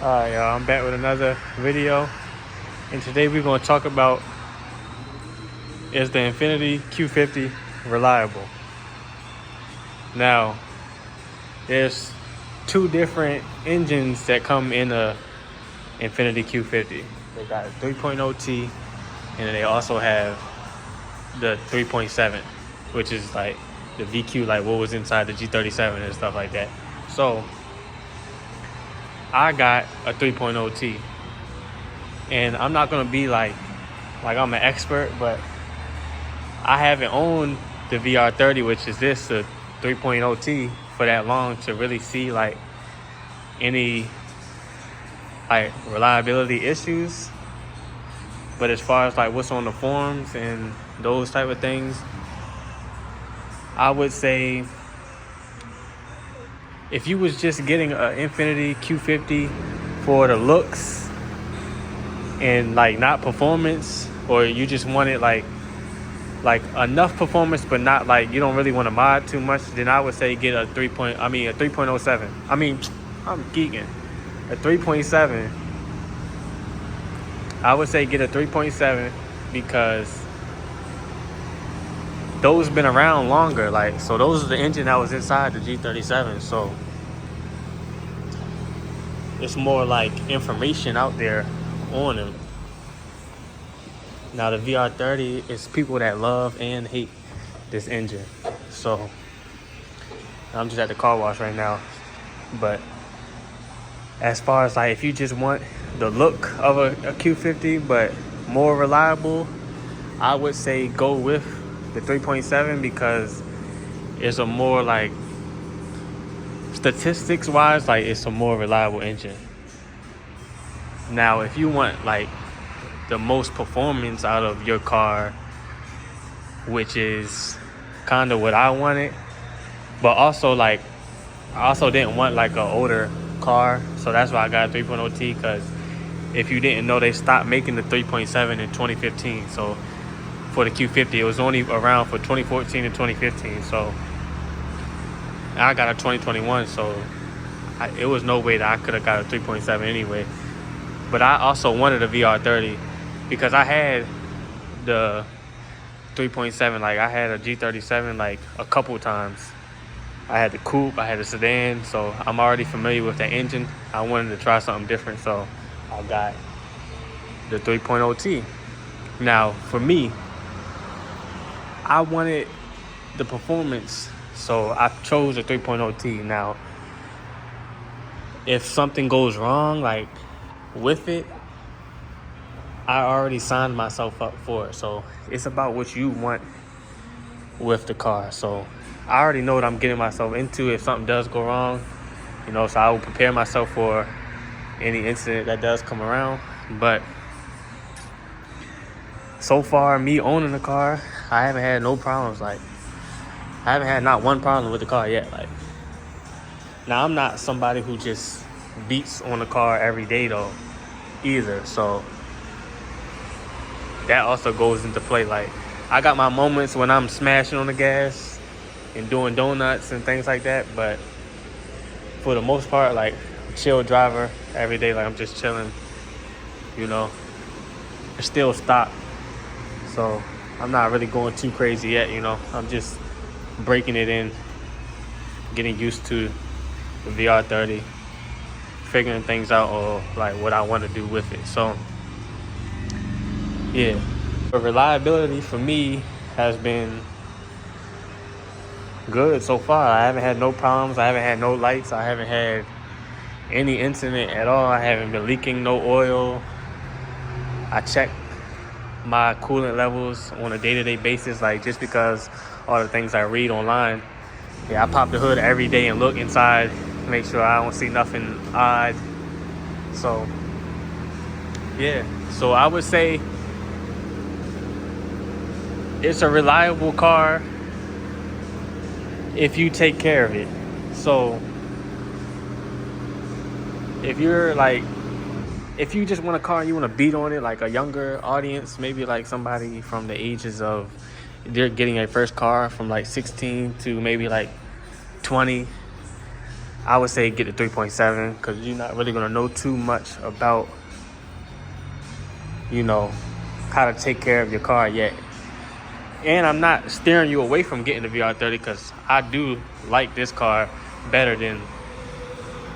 Alright, y'all, I'm back with another video, and today we're going to talk about, is the Infiniti Q50 reliable? Now, there's two different engines that come in the Infiniti Q50. They got a 3.0T, and then they also have the 3.7, which is like the VQ, like what was inside the G37 and stuff like that. So I got a 3.0T, and I'm not gonna be like I'm an expert, but I haven't owned the VR30, which is the 3.0T, for that long to really see like any like reliability issues. But as far as like what's on the forums and those type of things, I would say if you was just getting an Infiniti Q50 for the looks and like not performance, or you just wanted like enough performance but not like you don't really want to mod too much, then I would say get a 3.07. I'm geeking. A 3.7. I would say get a 3.7 because those been around longer. Like, so those are the engine that was inside the G37. So it's more like information out there on them. Now the VR30 is people that love and hate this engine. So I'm just at the car wash right now. But as far as like if you just want the look of a Q50 but more reliable, I would say go with the 3.7 because it's a more like statistics wise, like it's a more reliable engine. Now if you want like the most performance out of your car, which is kind of what I wanted, but also like I also didn't want like an older car, so that's why I got a 3.0T. because if you didn't know, they stopped making the 3.7 in 2015. So for the Q50 it was only around for 2014 and 2015. So I got a 2021, so it was no way that I could have got a 3.7 anyway. But I also wanted a VR30 because I had the 3.7, like I had a G37 like a couple times. I had the coupe, I had the sedan, so I'm already familiar with that engine. I wanted to try something different, so I got the 3.0T. Now, for me, I wanted the performance, so I chose the 3.0T. Now, if something goes wrong, like with it, I already signed myself up for it. So it's about what you want with the car. So I already know what I'm getting myself into if something does go wrong, so I will prepare myself for any incident that does come around. But so far, me owning the car, I haven't had no problems. Like, I haven't had not one problem with the car yet. Like, now I'm not somebody who just beats on the car every day though either, so that also goes into play. Like, I got my moments when I'm smashing on the gas and doing donuts and things like that, but for the most part, like, chill driver every day. Like, I'm just chilling, it's still stopped, so I'm not really going too crazy yet. I'm just breaking it in, getting used to the VR30, figuring things out, or like what I want to do with it. So yeah, the reliability for me has been good so far. I haven't had no problems. I haven't had no lights. I haven't had any incident at all. I haven't been leaking no oil. I check my coolant levels on a day-to-day basis, like, just because all the things I read online. Yeah, I pop the hood every day and look inside, make sure I don't see nothing odd. So yeah, so I would say it's a reliable car if you take care of it. So if you just want a car and you want to beat on it, like a younger audience, maybe like somebody from the ages of, they're getting a first car from like 16 to maybe like 20, I would say get the 3.7 because you're not really gonna know too much about, you know, how to take care of your car yet. And I'm not steering you away from getting the VR30 because I do like this car better than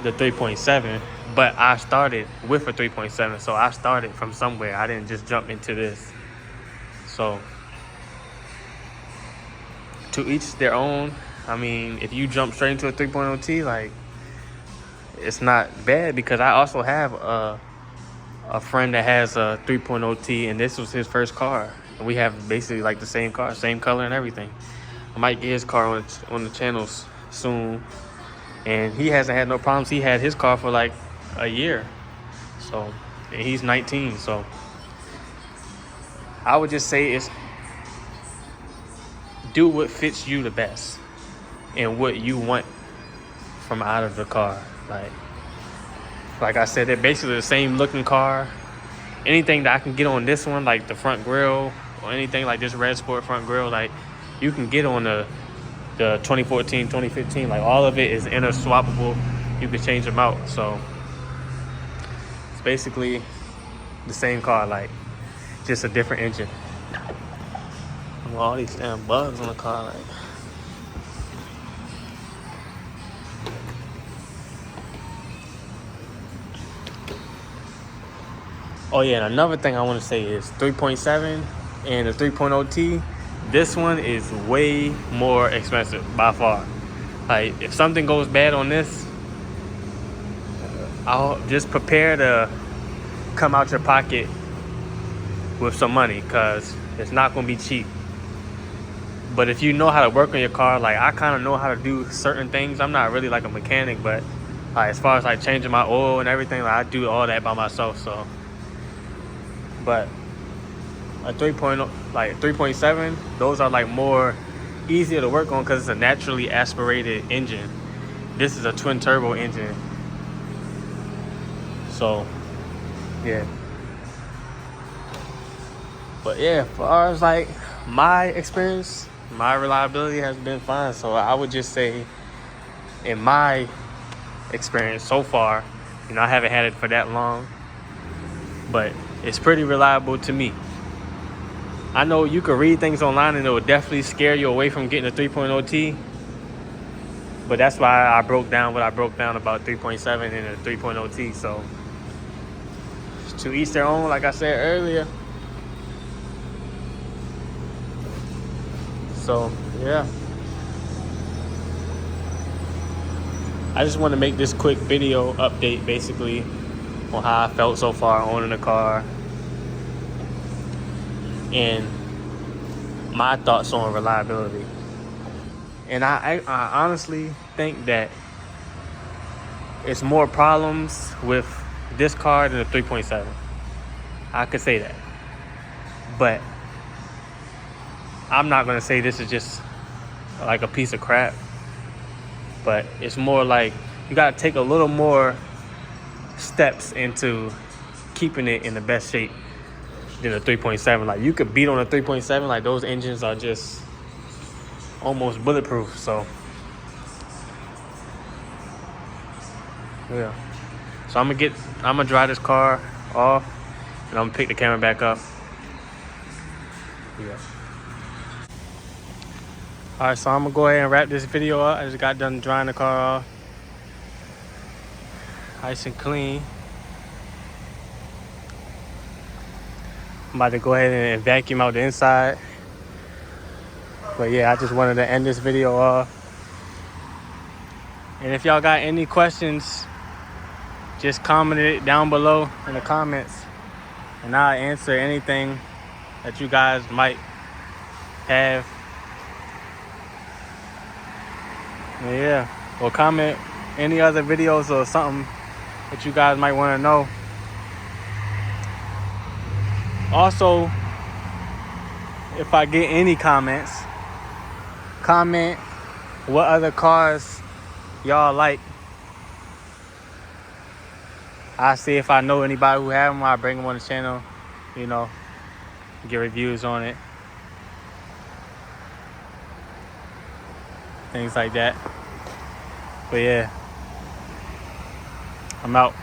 the 3.7. But I started with a 3.7, so I started from somewhere. I didn't just jump into this. So to each their own. I mean, if you jump straight into a 3.0 T, like, it's not bad because I also have a friend that has a 3.0 T, and this was his first car. And we have basically like the same car, same color and everything. I might get his car on the channels soon. And he hasn't had no problems. He had his car for like a year. So, and he's 19. So I would just say it's do what fits you the best and what you want from out of the car. Like I said, they're basically the same looking car. Anything that I can get on this one, like the front grille or anything like this Red Sport front grille, like you can get on the 2014, 2015. Like all of it is inner swappable. You can change them out. So it's basically the same car, like just a different engine. All these damn bugs on the car, like. Oh yeah, and another thing I want to say is 3.7 and the 3.0 T. This one is way more expensive by far. Like if something goes bad on this, I'll just prepare to come out your pocket with some money because it's not going to be cheap. But if you know how to work on your car, like I kind of know how to do certain things. I'm not really like a mechanic, but as far as like changing my oil and everything, like I do all that by myself. So, but a 3.0, like 3.7, those are like more easier to work on because it's a naturally aspirated engine. This is a twin turbo engine. So, yeah. But yeah, as far as like my experience, my reliability has been fine. So I would just say, in my experience so far, I haven't had it for that long, but it's pretty reliable to me. I know you can read things online and it will definitely scare you away from getting a 3.0 T, but that's why I broke down what I broke down about 3.7 and a 3.0 T. So to each their own, like I said earlier. So yeah, I just want to make this quick video update basically on how I felt so far owning the car and my thoughts on reliability. And I honestly think that it's more problems with this car than the 3.7. I could say that. But I'm not going to say this is just like a piece of crap. But it's more like you got to take a little more steps into keeping it in the best shape than a 3.7. Like you could beat on a 3.7. Like those engines are just almost bulletproof. So yeah. So I'm gonna dry this car off and I'm gonna pick the camera back up. Yeah. Alright, so I'm gonna go ahead and wrap this video up. I just got done drying the car off. Nice and clean. I'm about to go ahead and vacuum out the inside. But yeah, I just wanted to end this video off. And if y'all got any questions, just comment it down below in the comments and I'll answer anything that you guys might have. And yeah, or comment any other videos or something that you guys might want to know. Also, if I get any comments, comment what other cars y'all like. I see if I know anybody who have them, I'll bring them on the channel, get reviews on it. Things like that. But yeah, I'm out.